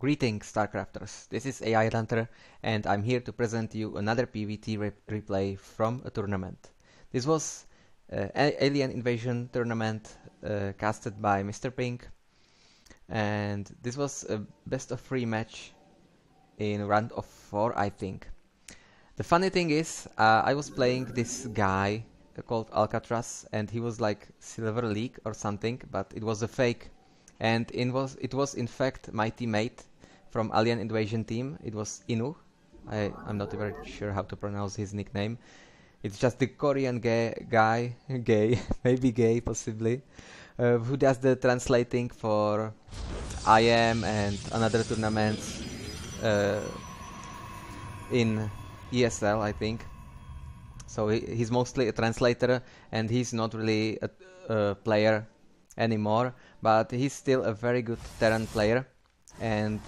Greetings, Starcrafters. This is AiHEADHUNTER, and I'm here to present you another PvT replay from a tournament. This was Alien Invasion tournament casted by Mr. Pink, and this was a best of 3 match in round of 4, I think. The funny thing is, I was playing this guy called Alcatraz, and he was like Silver League or something, but it was a fake. And it was in fact my teammate from Alien Invasion team. It was AiInuh. I'm not very sure how to pronounce his nickname. It's just the Korean guy, maybe gay possibly, who does the translating for IM and another tournaments in ESL, I think. So he's mostly a translator, and he's not really a player anymore, but he's still a very good Terran player, and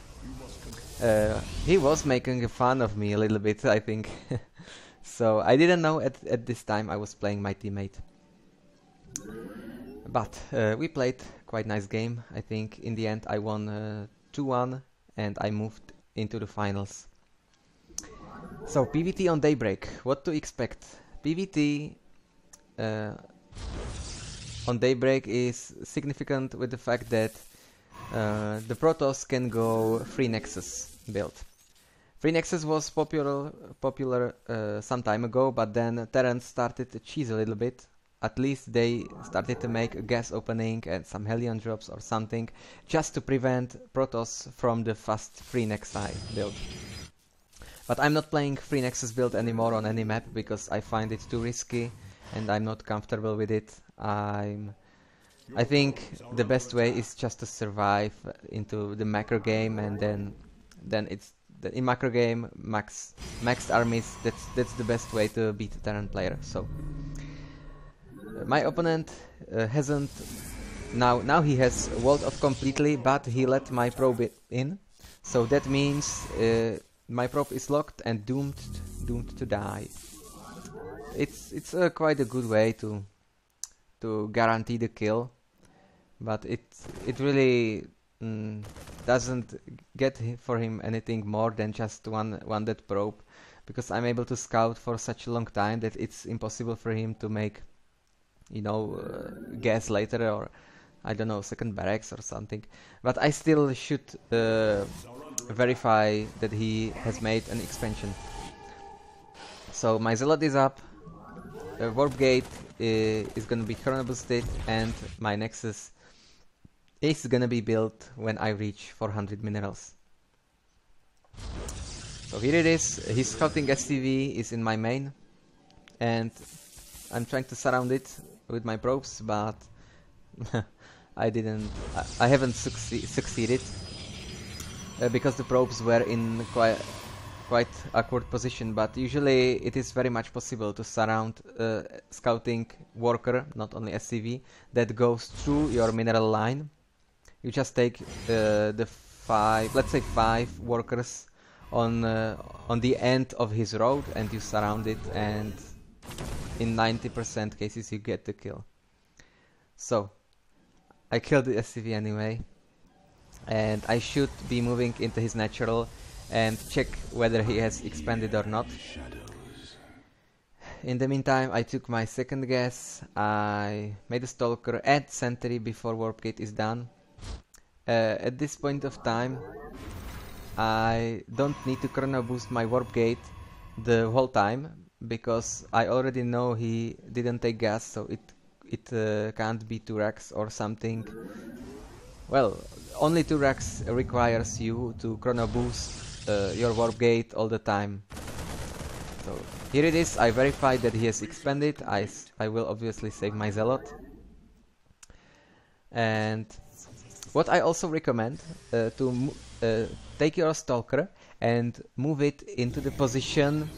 he was making fun of me a little bit, I think. So I didn't know at this time I was playing my teammate. But we played quite nice game. I think in the end I won 2-1 and I moved into the finals. So PvT on Daybreak, what to expect? PvT on Daybreak is significant with the fact that the Protoss can go free Nexus build. Free Nexus was popular some time ago, but then Terrans started to cheese a little bit. At least they started to make a gas opening and some Hellion drops or something, just to prevent Protoss from the fast free Nexus build. But I'm not playing free Nexus build anymore on any map because I find it too risky and I'm not comfortable with it. I think the best way is just to survive into the macro game, and then it's in macro game maxed armies. That's the best way to beat a Terran player. So my opponent hasn't now he has walled off completely, but he let my probe in. So that means my probe is locked and doomed to die. It's quite a good way to guarantee the kill, but it really doesn't get for him anything more than just one dead probe, because I'm able to scout for such a long time that it's impossible for him to make, you know, gas later, or I don't know, second barracks or something. But I still should verify that he has made an expansion. So my Zealot is up. Warp Gate is gonna be chrono boosted, and my Nexus is gonna be built when I reach 400 minerals. So here it is. His scouting SCV is in my main, and I'm trying to surround it with my probes, but I haven't succeeded because the probes were in quite awkward position. But usually it is very much possible to surround scouting worker, not only SCV, that goes through your mineral line. You just take the let's say 5 workers on the end of his road, and you surround it, and in 90% cases you get the kill. So I killed the SCV anyway, and I should be moving into his natural and check whether he has expanded or not. In the meantime, I took my second gas. I made a Stalker and Sentry before Warp Gate is done. At this point of time, I don't need to chrono boost my Warp Gate the whole time, because I already know he didn't take gas, so it can't be 2 racks or something. Well, only 2 racks requires you to chrono boost your Warp Gate all the time. So here it is. I verified that he has expanded. I will obviously save my Zealot. And what I also recommend to take your Stalker and move it into the position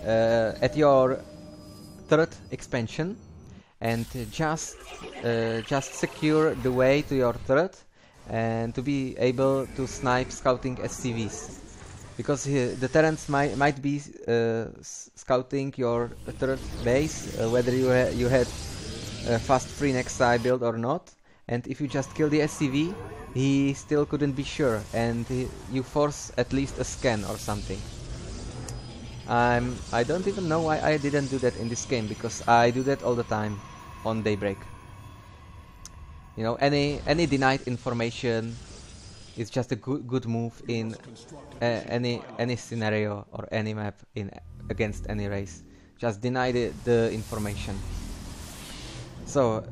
at your 3rd expansion, and just secure the way to your 3rd, and to be able to snipe scouting SCVs, because the Terrans might be scouting your 3rd base, whether you had a fast free Nexus build or not, and if you just kill the SCV, he still couldn't be sure, and you force at least a scan or something. I don't even know why I didn't do that in this game, because I do that all the time on Daybreak. You know, any denied information is just a good move in any scenario or any map against any race. Just deny the information. So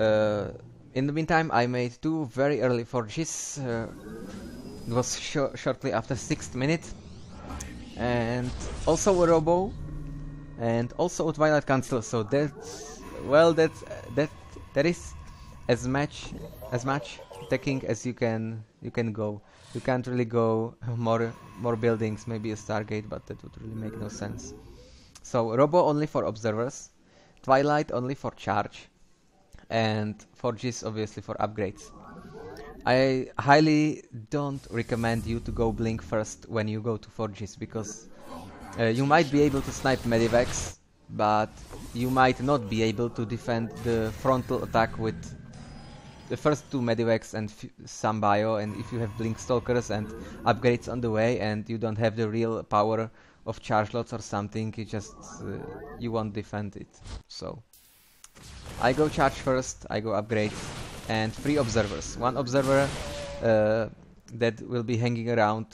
in the meantime, I made 2 very early forges. It was shortly after 6th minute, and also a Robo, and also a Twilight Council. So that's, well, that is as much attacking as you can go. You can't really go more buildings, maybe a Stargate, but that would really make no sense. So Robo only for observers, Twilight only for charge, and forges obviously for upgrades. I highly don't recommend you to go blink first when you go to forges, because you might be able to snipe medivacs, but you might not be able to defend the frontal attack with the first 2 medivacs and some bio, and if you have blink stalkers and upgrades on the way and you don't have the real power of charge lots or something, you just you won't defend it. So I go charge first, I go upgrade, and 3 observers. 1 observer that will be hanging around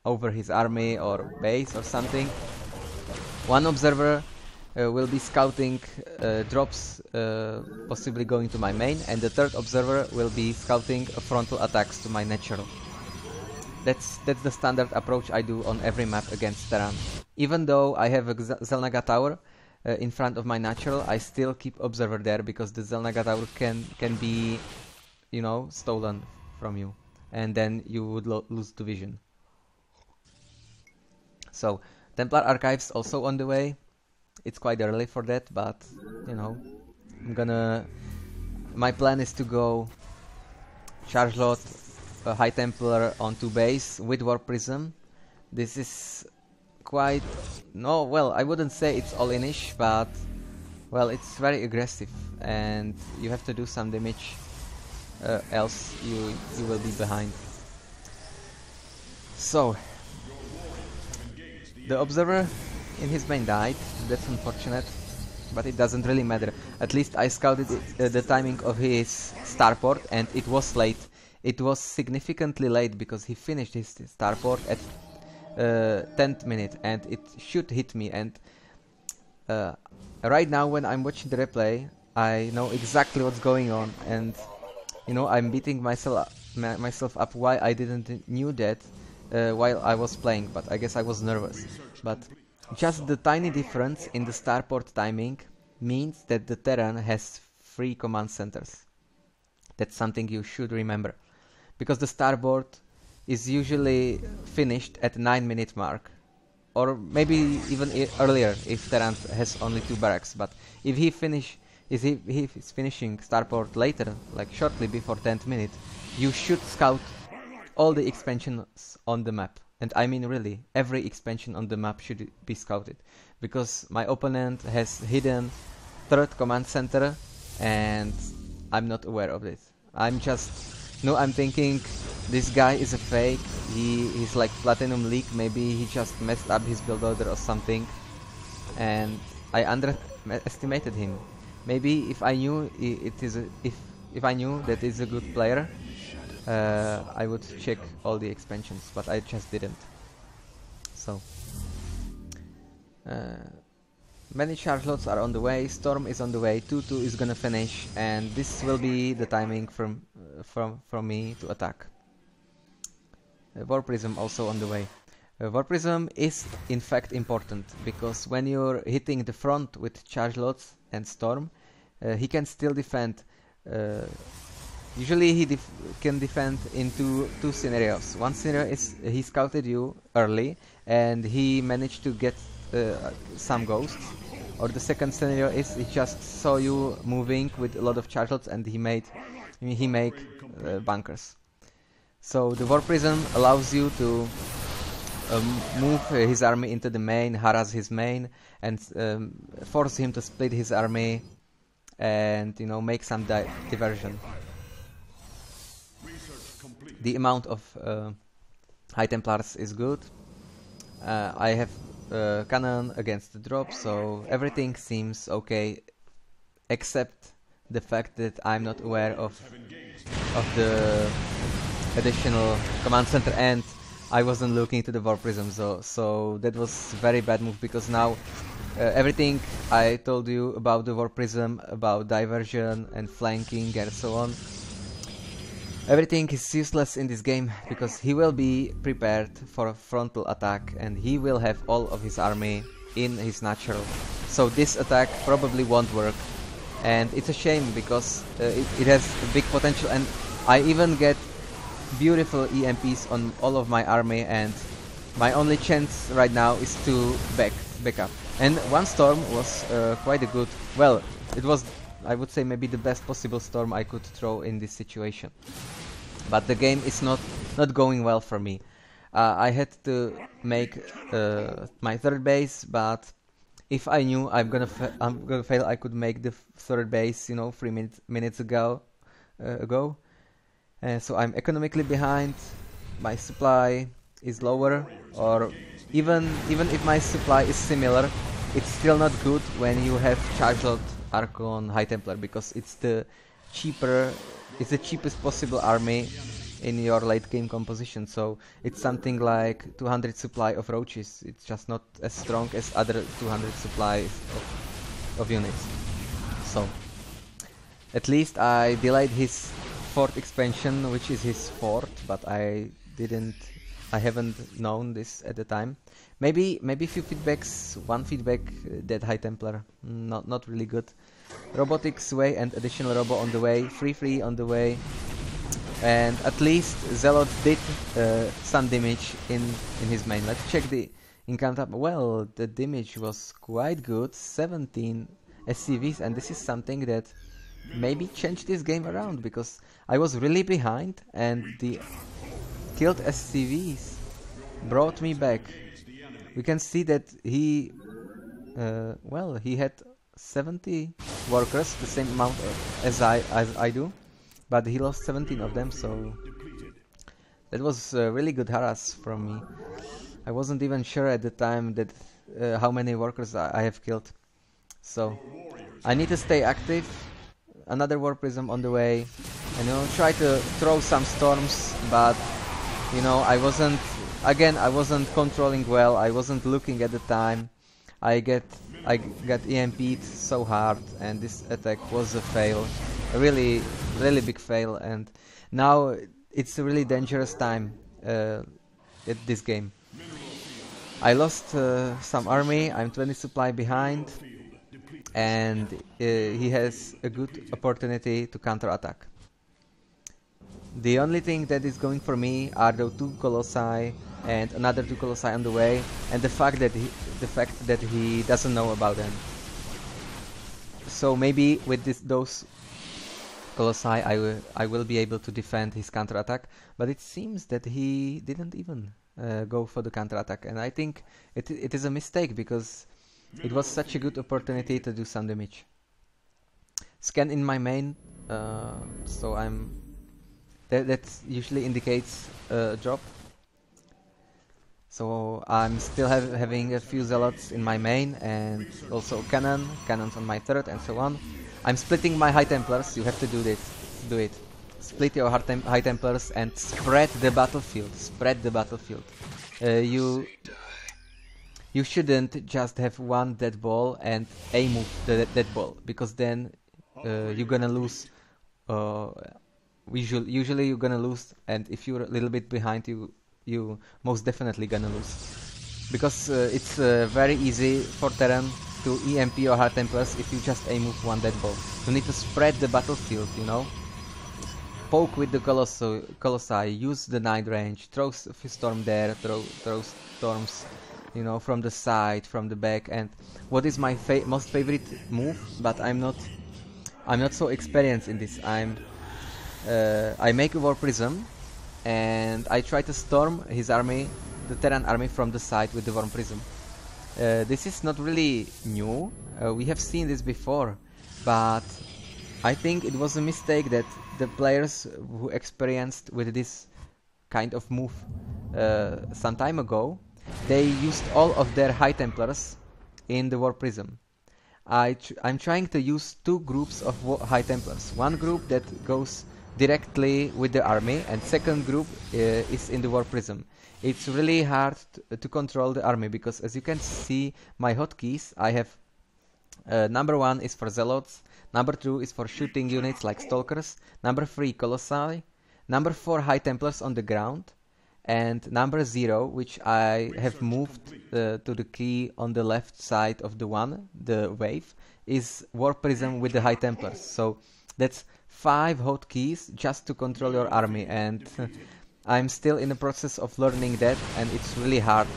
over his army or base or something. 1 observer will be scouting drops, possibly going to my main, and the 3rd observer will be scouting frontal attacks to my natural. That's the standard approach I do on every map against Terran. Even though I have a Xel'Naga tower in front of my natural, I still keep observer there, because the Xel'Naga tower can be, you know, stolen from you, and then you would lose the vision. So Templar Archives also on the way. It's quite early for that, but you know, my plan is to go charge lot, High Templar onto base with Warp Prism. This is quite, no, well, I wouldn't say it's all-in-ish, but well, it's very aggressive, and you have to do some damage, else you will be behind. So the observer in his main died. That's unfortunate, but it doesn't really matter. At least I scouted the timing of his starport, and it was late. It was significantly late, because he finished his starport at 10th minute, and it should hit me. And right now, when I'm watching the replay, I know exactly what's going on, and you know, I'm beating myself up why I didn't knew that while I was playing. But I guess I was nervous. But just the tiny difference in the starport timing means that the Terran has 3 command centers. That's something you should remember, because the starboard is usually finished at 9-minute mark, or maybe even earlier if Terran has only 2 barracks. But if he is finishing starport later, like shortly before 10th minute, you should scout all the expansions on the map. And I mean really, every expansion on the map should be scouted, because my opponent has hidden 3rd command center and I'm not aware of it. I'm thinking this guy is a fake, he's like Platinum League, maybe he just messed up his build order or something, and I underestimated him. Maybe if I knew if I knew that he's a good player, I would check all the expansions, but I just didn't. So many charge lots are on the way. Storm is on the way. 2-2 is gonna finish, and this will be the timing from me to attack. Warp Prism also on the way. Warp Prism is in fact important, because when you're hitting the front with charge lots and Storm, he can still defend. Usually he can defend in two scenarios. One scenario is he scouted you early and he managed to get some ghosts, or the second scenario is he just saw you moving with a lot of charge lots and he make bunkers. So the Warp Prism allows you to move his army into the main, harass his main, and force him to split his army, and you know, make some diversion. The amount of High Templars is good. I have cannon against the drop, so everything seems okay, except the fact that I'm not aware of the additional command center, and I wasn't looking to the War Prism, so that was very bad move, because now everything I told you about the War Prism, about diversion and flanking and so on, everything is useless in this game, because he will be prepared for a frontal attack and he will have all of his army in his natural. So this attack probably won't work, and it's a shame, because it has big potential, and I even get beautiful EMPs on all of my army, and my only chance right now is to back up. And one storm was quite a good, well, it was, I would say, maybe the best possible storm I could throw in this situation. But the game is not going well for me. I had to make my third base, but if I knew I'm gonna fail, I could make the third base, you know, 3 minutes ago. So I'm economically behind. My supply is lower, or even if my supply is similar, it's still not good when you have charged Archon High Templar, because it's the cheapest possible army in your late game composition. So it's something like 200 supply of roaches. It's just not as strong as other 200 supplies of units. So at least I delayed his fourth expansion, which is his fourth, but I haven't known this at the time. Maybe few feedbacks, one feedback, that High Templar, not really good. Robotics way and additional robo on the way, free on the way, and at least Zealot did some damage in his main. Let's check the encounter. Well, the damage was quite good, 17 SCVs, and this is something that maybe changed this game around, because I was really behind and the killed SCVs brought me back. We can see that he had 70 workers, the same amount as I do, but he lost 17 of them, so that was really good harass from me. I wasn't even sure at the time that how many workers I have killed. So I need to stay active. Another War Prism on the way, and you know, try to throw some storms, but you know, I wasn't controlling well. I wasn't looking at the time. I got EMP'd so hard, and this attack was a fail, a really big fail. And now it's a really dangerous time at this game. I lost some army. I'm 20 supply behind, and he has a good opportunity to counterattack. The only thing that is going for me are the 2 Colossi and another 2 Colossi on the way, and the fact that he doesn't know about them. So maybe with those Colossi I will be able to defend his counterattack, but it seems that he didn't even go for the counterattack, and I think it is a mistake, because it was such a good opportunity to do some damage. Scan in my main, so that usually indicates a drop. So I'm still having a few zealots in my main, and also cannons on my third, and so on. I'm splitting my High Templars. You have to do it. Split your High Templars and spread the battlefield. You shouldn't just have one dead ball and aim the dead ball, because then you're gonna lose. Usually you're gonna lose, and if you're a little bit behind, you most definitely gonna lose, because it's very easy for Terran to EMP your High Templars if you just aim with one dead ball. You need to spread the battlefield, you know. Poke with the Colossi, use the night range, throw a storm there, throw storms, you know, from the side, from the back. And what is my most favorite move, but I'm not so experienced in this. I make a War Prism, and I try to storm his army, the Terran army, from the side with the War Prism. This is not really new. We have seen this before, but I think it was a mistake that the players who experienced with this kind of move some time ago. They used all of their High Templars in the War Prism. I'm trying to use two groups of High Templars. One group that goes directly with the army, and second group is in the War Prism. It's really hard to control the army because, as you can see, my hotkeys, I have number 1 is for Zealots, number 2 is for shooting units like Stalkers, number 3 Colossi, number 4 High Templars on the ground, and number 0, which I have moved to the key on the left side of the wave, is War Prism with the High Templars. So that's 5 hotkeys just to control your army, and I'm still in the process of learning that, and it's really hard.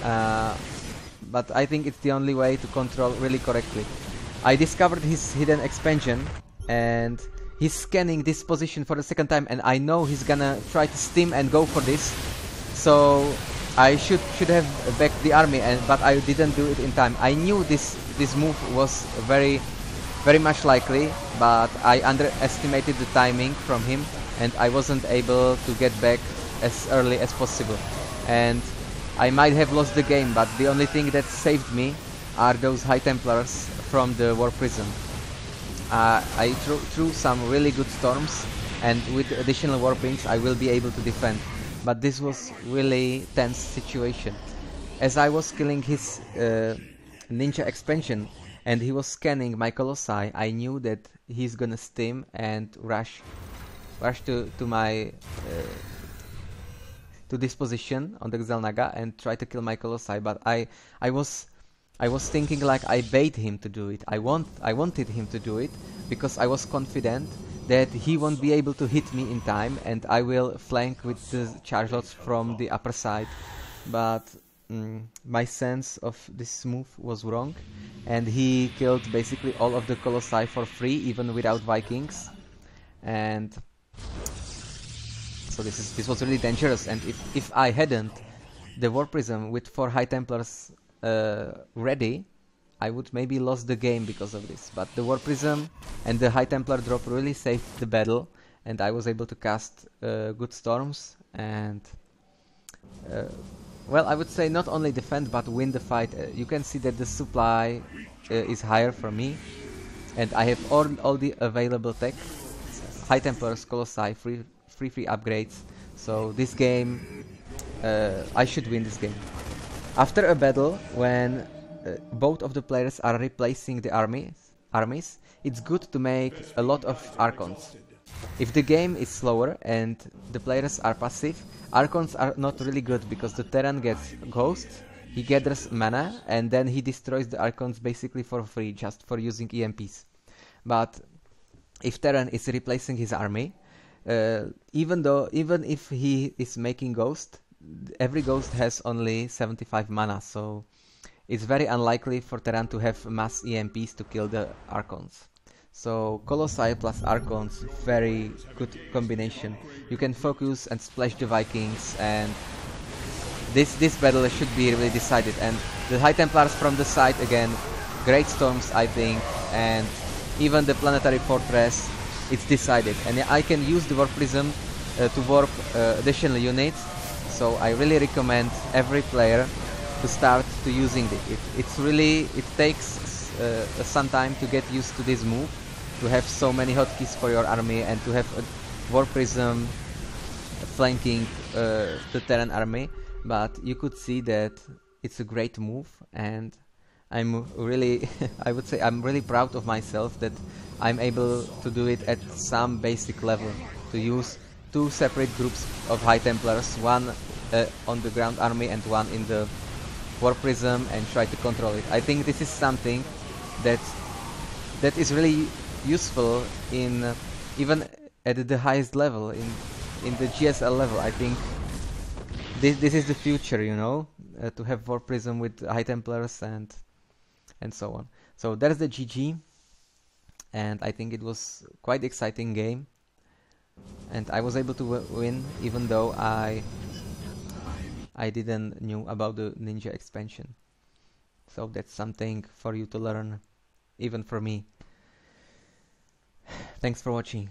But I think it's the only way to control really correctly. I discovered his hidden expansion, and he's scanning this position for the second time, and I know he's gonna try to stim and go for this. So I should have backed the army, but I didn't do it in time. I knew this move was very much likely, but I underestimated the timing from him, and I wasn't able to get back as early as possible. And I might have lost the game, but the only thing that saved me are those High Templars from the War Prism. I threw some really good storms, and with additional warpings I will be able to defend. But this was really tense situation. As I was killing his ninja expansion and he was scanning my Colossi, I knew that he's gonna stim and rush to my to this position on the Xel'Naga and try to kill my Colossi. But I was thinking like I bait him to do it. I wanted him to do it because I was confident that he won't be able to hit me in time, and I will flank with the chargelots from the upper side. But my sense of this move was wrong, and he killed basically all of the Colossi for free, even without Vikings. And so this was really dangerous. And if I hadn't the War Prism with 4 High Templars ready, I would maybe lost the game because of this. But the War Prism and the High Templar drop really saved the battle, and I was able to cast good storms and well, I would say not only defend but win the fight. You can see that the supply is higher for me, and I have all the available tech, High Templars, Colossi, free upgrades. So this game, I should win this game. After a battle, when both of the players are replacing the armies, it's good to make a lot of Archons. If the game is slower and the players are passive, Archons are not really good because the Terran gets Ghost, he gathers mana, and then he destroys the Archons basically for free, just for using EMPs. But if Terran is replacing his army, even if he is making Ghost, every Ghost has only 75 mana, so it's very unlikely for Terran to have mass EMPs to kill the Archons. So Colossi plus Archons, very good combination. You can focus and splash the Vikings, and this battle should be really decided. And the High Templars from the side again, great storms I think, and even the Planetary Fortress, it's decided. And I can use the Warp Prism to warp additional units, so I really recommend every player to start to using it. It takes some time to get used to this move, to have so many hotkeys for your army and to have a War Prism flanking the Terran army, but you could see that it's a great move, and I'm really I would say I'm really proud of myself that I'm able to do it at some basic level, to use 2 separate groups of High Templars, one on the ground army and one in the War Prism, and try to control it. I think this is something that is really useful in even at the highest level, in the GSL level. I think this is the future, you know, to have War Prism with High Templars and so on. So that's the GG, and I think it was quite exciting game, and I was able to win even though I didn't knew about the ninja expansion. So that's something for you to learn, even for me. Thanks for watching.